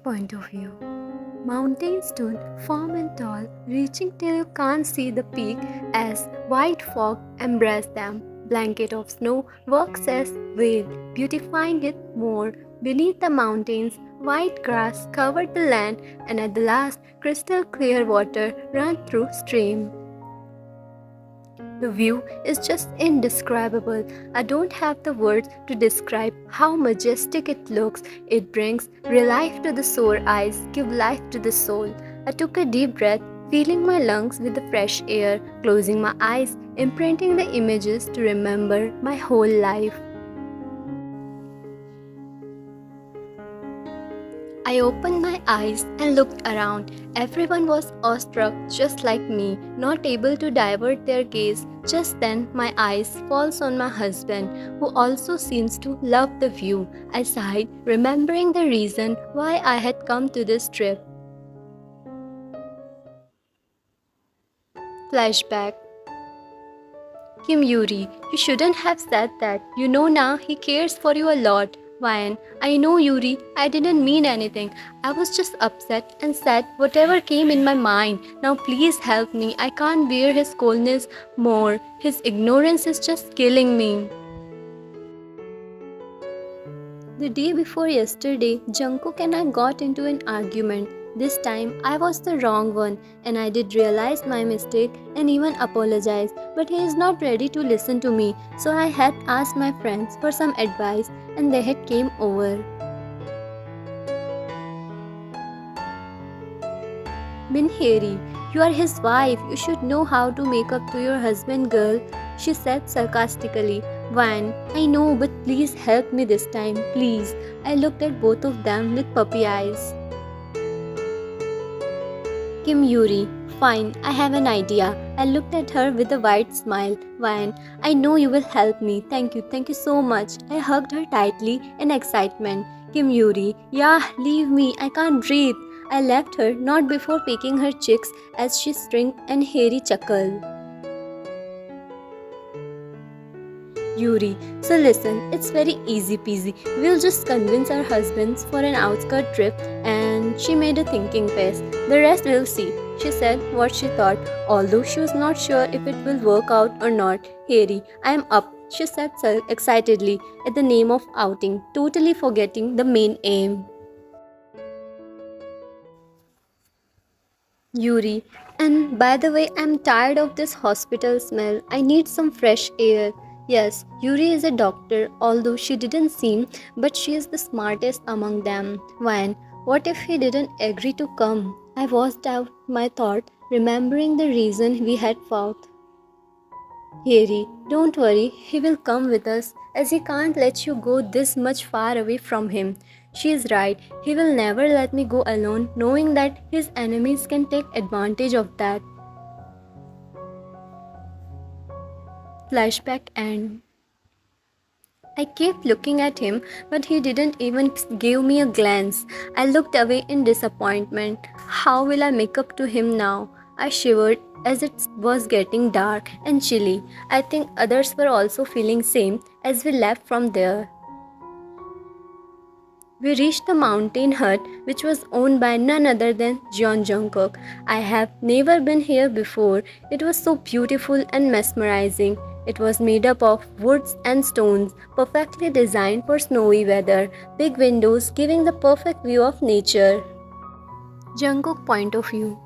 point of view. Mountains stood firm and tall, reaching till you can't see the peak as white fog embraced them. Blanket of snow works as veil, beautifying it more. Beneath the mountains, white grass covered the land, and at the last, crystal clear water ran through stream. The view is just indescribable. I don't have the words to describe how majestic it looks. It brings relief to the sore eyes, give life to the soul. I took a deep breath, filling my lungs with the fresh air, closing my eyes, imprinting the images to remember my whole life. I opened my eyes and looked around. Everyone was awestruck just like me, not able to divert their gaze. Just then my eyes falls on my husband, who also seems to love the view. I sighed, remembering the reason why I had come to this trip. Flashback. Kim Yuri, you shouldn't have said that. You know now he cares for you a lot. Ryan, I know Yuri, I didn't mean anything. I was just upset and said whatever came in my mind. Now please help me. I can't bear his coldness more. His ignorance is just killing me. The day before yesterday, Jungkook and I got into an argument. This time, I was the wrong one, and I did realize my mistake and even apologize. But he is not ready to listen to me, so I had asked my friends for some advice, and they had came over. Minheri, you are his wife. You should know how to make up to your husband, girl, she said sarcastically. Van, I know, but please help me this time, please. I looked at both of them with puppy eyes. Kim Yuri, fine, I have an idea. I looked at her with a wide smile. Van, I know you will help me. Thank you so much. I hugged her tightly in excitement. Kim Yuri, yeah, leave me, I can't breathe. I left her, not before picking her cheeks as she string and hairy chuckled. Yuri, so listen, it's very easy peasy. We'll just convince our husbands for an outskirt trip, and she made a thinking face. The rest we'll see. She said what she thought, although she was not sure if it will work out or not. Harry, I am up, she said so excitedly at the name of outing, totally forgetting the main aim. Yuri, and by the way, I'm tired of this hospital smell. I need some fresh air. Yes, Yuri is a doctor, although she didn't seem, but she is the smartest among them. Van, what if he didn't agree to come? I voiced out my thought, remembering the reason we had fought. Harry, don't worry, he will come with us, as he can't let you go this much far away from him. She is right, he will never let me go alone, knowing that his enemies can take advantage of that. Flashback end. I kept looking at him, but he didn't even give me a glance. I looked away in disappointment. How will I make up to him now? I shivered as it was getting dark and chilly. I think others were also feeling same as we left from there. We reached the mountain hut, which was owned by none other than Jeon Jungkook. I have never been here before. It was so beautiful and mesmerizing. It was made up of woods and stones, perfectly designed for snowy weather. Big windows giving the perfect view of nature. Jungkook point of view.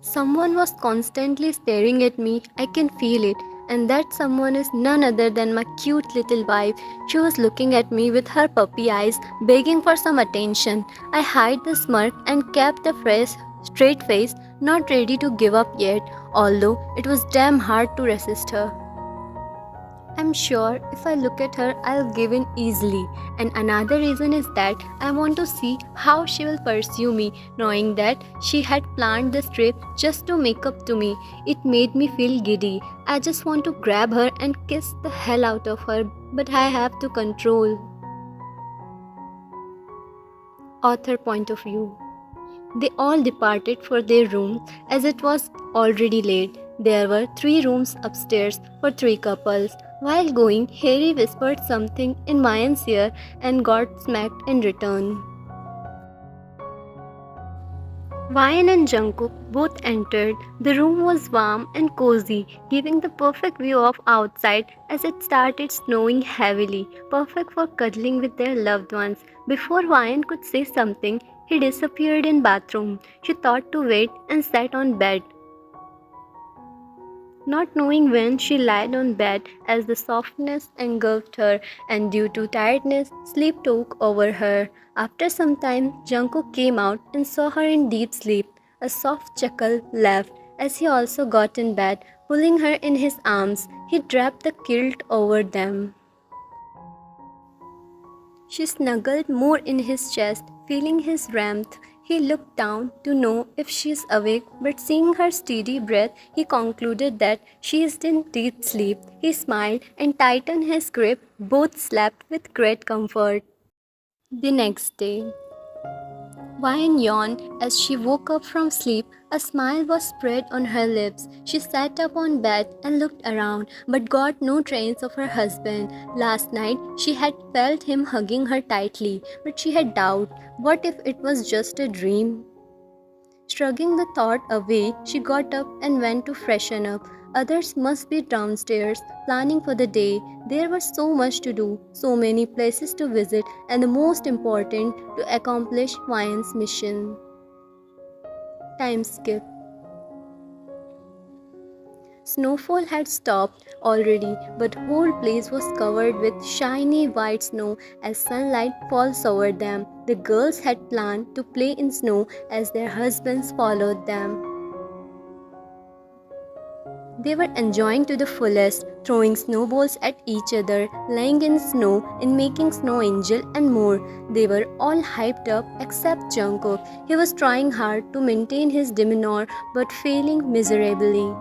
Someone was constantly staring at me. I can feel it. And that someone is none other than my cute little wife. She was looking at me with her puppy eyes, begging for some attention. I hid the smirk and kept a straight face, not ready to give up yet, although it was damn hard to resist her. I'm sure if I look at her, I'll give in easily. And another reason is that I want to see how she will pursue me, knowing that she had planned this trip just to make up to me. It made me feel giddy. I just want to grab her and kiss the hell out of her, but I have to control. Author point of view. They all departed for their room as it was already late. There were 3 rooms upstairs for 3 couples. While going, Harry whispered something in Mayan's ear and got smacked in return. Ryan and Jungkook both entered. The room was warm and cozy, giving the perfect view of outside as it started snowing heavily, perfect for cuddling with their loved ones. Before Ryan could say something, he disappeared in bathroom. She thought to wait and sat on bed. Not knowing when, she lied on bed as the softness engulfed her, and due to tiredness, sleep took over her. After some time, Jungkook came out and saw her in deep sleep. A soft chuckle laughed as he also got in bed, pulling her in his arms. He draped the quilt over them. She snuggled more in his chest, feeling his warmth. He looked down to know if she is awake, but seeing her steady breath, he concluded that she is in deep sleep. He smiled and tightened his grip. Both slept with great comfort. The next day, Vine yawned as she woke up from sleep. A smile was spread on her lips. She sat up on bed and looked around, but got no trace of her husband. Last night, she had felt him hugging her tightly, but she had doubt. What if it was just a dream? Shrugging the thought away, she got up and went to freshen up. Others must be downstairs, planning for the day. There was so much to do, so many places to visit, and the most important, to accomplish Vian's mission. Time skip. Snowfall had stopped already, but whole place was covered with shiny white snow as sunlight falls over them. The girls had planned to play in snow as their husbands followed them. They were enjoying to the fullest, throwing snowballs at each other, laying in snow and making snow angel and more. They were all hyped up except Jungkook. He was trying hard to maintain his demeanor but failing miserably.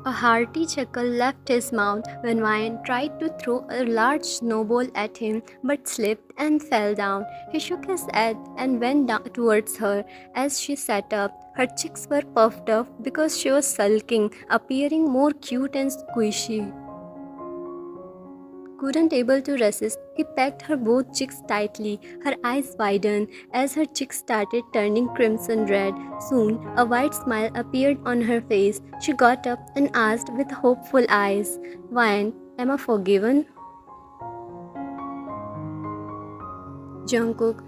A hearty chuckle left his mouth when Ryan tried to throw a large snowball at him but slipped and fell down. He shook his head and went down towards her as she sat up. Her cheeks were puffed up because she was sulking, appearing more cute and squishy. Couldn't able to resist, he pecked her both cheeks tightly. Her eyes widened as her cheeks started turning crimson red. Soon, a wide smile appeared on her face. She got up and asked with hopeful eyes, "Wine, am I forgiven?" Jungkook,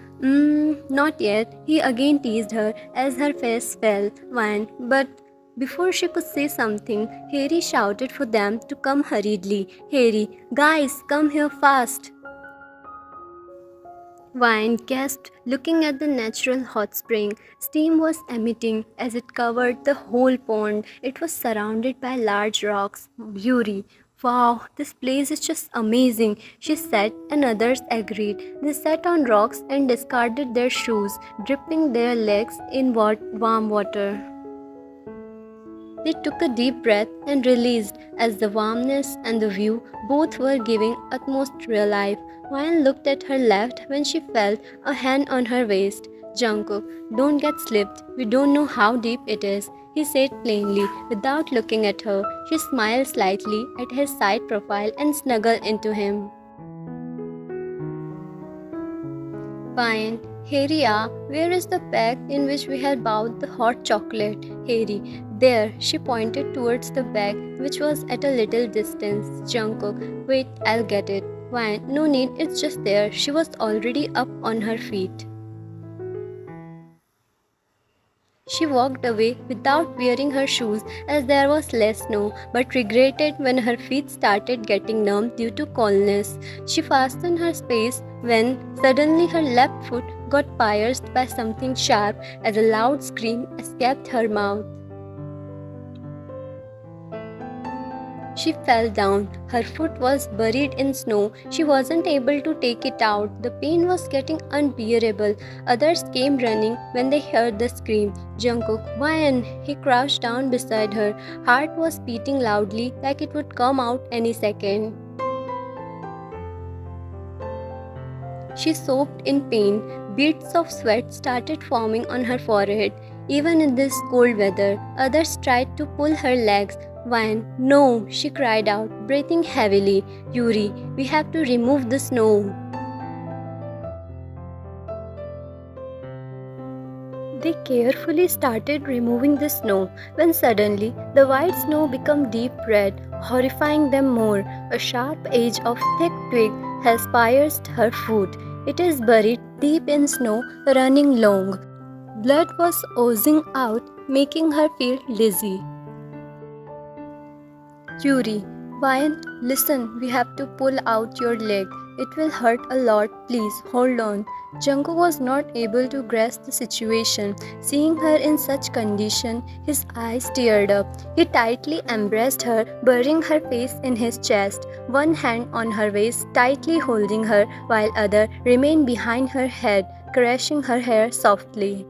not yet. He again teased her as her face fell. Wine, but before she could say something, Harry shouted for them to come hurriedly. "Harry, guys, come here fast." Vine gasped, looking at the natural hot spring. Steam was emitting as it covered the whole pond. It was surrounded by large rocks. Beauty. "Wow, this place is just amazing," she said, and others agreed. They sat on rocks and discarded their shoes, dripping their legs in warm water. They took a deep breath and released as the warmness and the view both were giving utmost real life. Ryan looked at her left when she felt a hand on her waist. "Jungkook, don't get slipped. We don't know how deep it is," he said plainly without looking at her. She smiled slightly at his side profile and snuggled into him. "Fine. Harry, where is the bag in which we had bought the hot chocolate?" "Harry, there." She pointed towards the bag, which was at a little distance. Jungkook, "Wait, I'll get it." "Fine, no need, it's just there." She was already up on her feet. She walked away without wearing her shoes as there was less snow, but regretted when her feet started getting numb due to coldness. She fastened her space when suddenly her left foot got pierced by something sharp as a loud scream escaped her mouth. She fell down. Her foot was buried in snow. She wasn't able to take it out. The pain was getting unbearable. Others came running when they heard the scream. "Jungkook, Ryan!" He crouched down beside her. Heart was beating loudly like it would come out any second. She sobbed in pain. Beads of sweat started forming on her forehead. Even in this cold weather, others tried to pull her legs. "Vine, no!" she cried out, breathing heavily. "Yuri, we have to remove the snow." They carefully started removing the snow when suddenly the white snow became deep red, horrifying them more. A sharp edge of thick twig has pierced her foot. It is buried deep in snow, running long. Blood was oozing out, making her feel dizzy. Yuri, Ryan, listen, we have to pull out your leg. It will hurt a lot, please hold on. Jungkook was not able to grasp the situation. Seeing her in such condition, his eyes teared up. He tightly embraced her, burying her face in his chest, one hand on her waist, tightly holding her, while other remained behind her head, caressing her hair softly.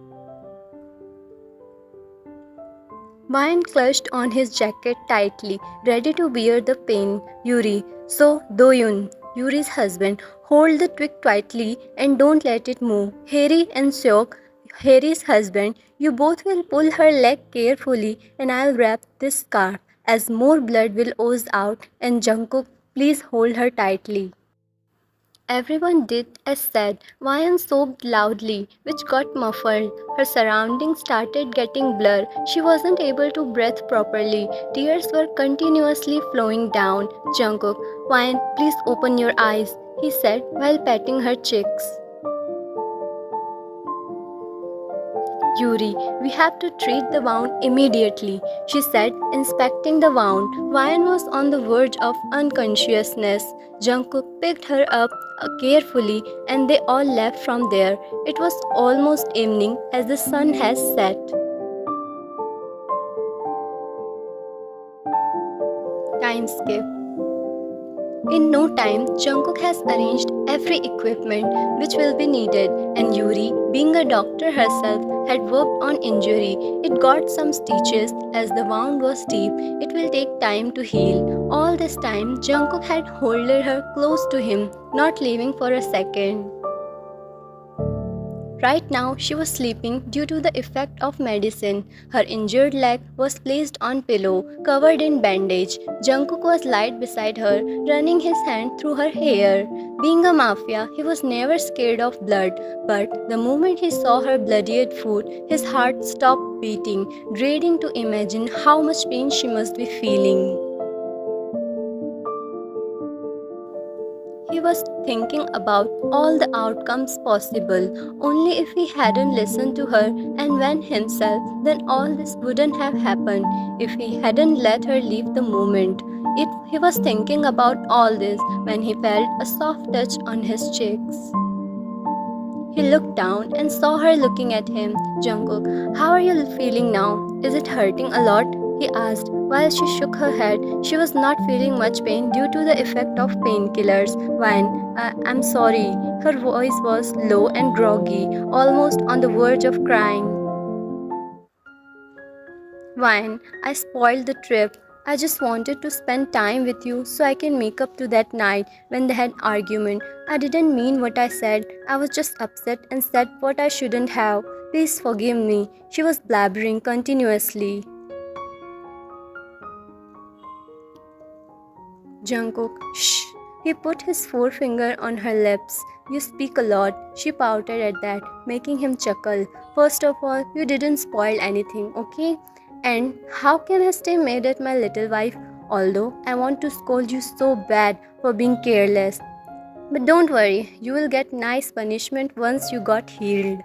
Ryan clutched on his jacket tightly, ready to bear the pain. Yuri, so Doyun, Yuri's husband, hold the twig tightly and don't let it move. Harry and Seok, Harry's husband, you both will pull her leg carefully and I'll wrap this scarf as more blood will ooze out and Jungkook, please hold her tightly. Everyone did as said. Vian sobbed loudly, which got muffled. Her surroundings started getting blurred. She wasn't able to breathe properly. Tears were continuously flowing down. Jungkook, Vian, please open your eyes, he said while patting her cheeks. Yuri, we have to treat the wound immediately, she said, inspecting the wound. Vian was on the verge of unconsciousness. Jungkook picked her up carefully and they all left from there. It was almost evening as the sun has set. Time skip. In no time, Jungkook has arranged every equipment which will be needed, and Yuri, being a doctor herself, had worked on injury. It got some stitches as the wound was deep. It will take time to heal. All this time, Jungkook had held her close to him, not leaving for a second. Right now, she was sleeping due to the effect of medicine. Her injured leg was placed on pillow, covered in bandage. Jungkook was light beside her, running his hand through her hair. Being a mafia, he was never scared of blood, but the moment he saw her bloodied foot, his heart stopped beating, dreading to imagine how much pain she must be feeling. He was thinking about all the outcomes possible. Only if he hadn't listened to her and went himself, then all this wouldn't have happened. If he hadn't let her leave the moment. He was thinking about all this when he felt a soft touch on his cheeks. He looked down and saw her looking at him. Jungkook, how are you feeling now? Is it hurting a lot? He asked. While she shook her head, she was not feeling much pain due to the effect of painkillers. I'm sorry. Her voice was low and groggy, almost on the verge of crying. Vine, I spoiled the trip. I just wanted to spend time with you so I can make up to that night when they had argument. I didn't mean what I said. I was just upset and said what I shouldn't have. Please forgive me. She was blabbering continuously. Jungkook, shh. He put his forefinger on her lips. You speak a lot. She pouted at that, making him chuckle. First of all, you didn't spoil anything, okay? And how can I stay mad at my little wife? Although I want to scold you so bad for being careless. But don't worry, you will get nice punishment once you got healed.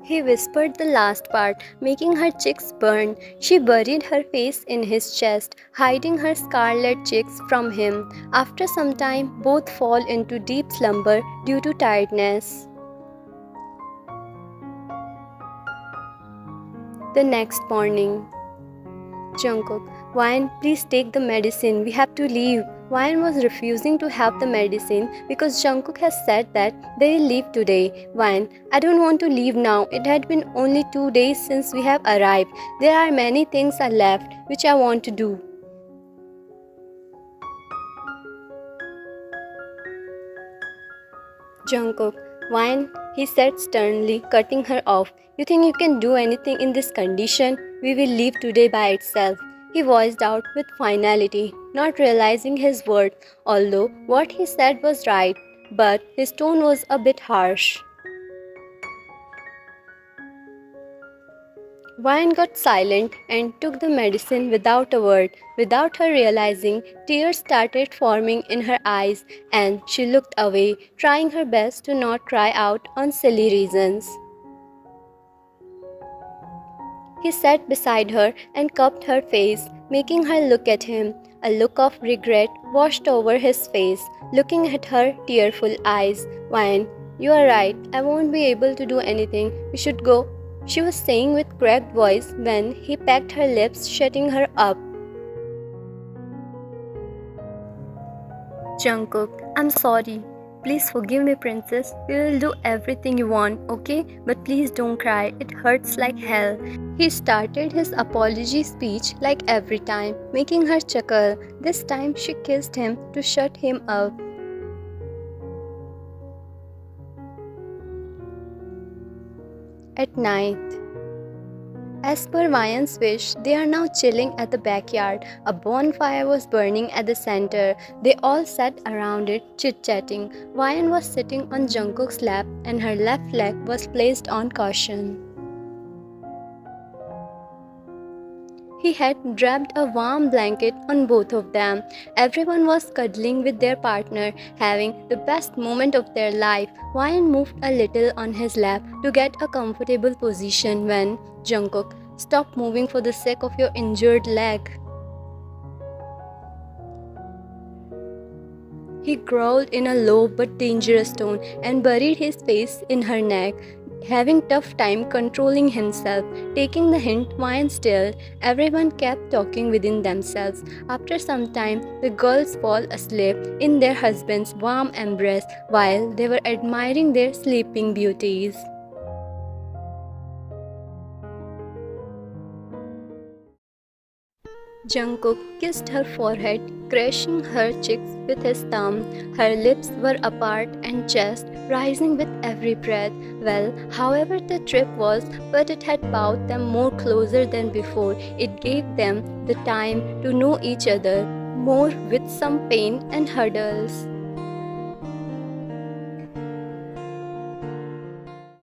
He whispered the last part, making her cheeks burn. She buried her face in his chest, hiding her scarlet cheeks from him. After some time, both fall into deep slumber due to tiredness. The next morning, Jungkook, Ryan, please take the medicine. We have to leave. Ryan was refusing to have the medicine because Jungkook has said that they will leave today. Ryan, I don't want to leave now. It had been only 2 days since we have arrived. There are many things are left which I want to do. Jungkook, Ryan, he said sternly, cutting her off. You think you can do anything in this condition? We will leave today by itself. He voiced out with finality, not realizing his words, although what he said was right, but his tone was a bit harsh. Wyan got silent and took the medicine without a word. Without her realizing, tears started forming in her eyes and she looked away, trying her best to not cry out on silly reasons. He sat beside her and cupped her face, making her look at him. A look of regret washed over his face, looking at her tearful eyes. Wyan, you are right. I won't be able to do anything. We should go, she was saying with cracked voice when he pecked her lips, shutting her up. Jungkook, I'm sorry. Please forgive me, princess. We will do everything you want, okay? But please don't cry. It hurts like hell. He started his apology speech like every time, making her chuckle. This time she kissed him to shut him up. At night, as per Wyan's wish, they are now chilling at the backyard. A bonfire was burning at the center. They all sat around it, chit-chatting. Wyan was sitting on Jungkook's lap and her left leg was placed on cushion. He had draped a warm blanket on both of them. Everyone was cuddling with their partner, having the best moment of their life. Wyan moved a little on his lap to get a comfortable position when Jungkook, stop moving for the sake of your injured leg. He growled in a low but dangerous tone and buried his face in her neck, having tough time controlling himself. Taking the hint, Wyan still. Everyone kept talking within themselves. After some time, the girls fall asleep in their husbands' warm embrace while they were admiring their sleeping beauties. Jungkook kissed her forehead, crushing her cheeks with his thumb. Her lips were apart and chest rising with every breath. Well, however the trip was, but it had brought them more closer than before. It gave them the time to know each other more with some pain and hurdles.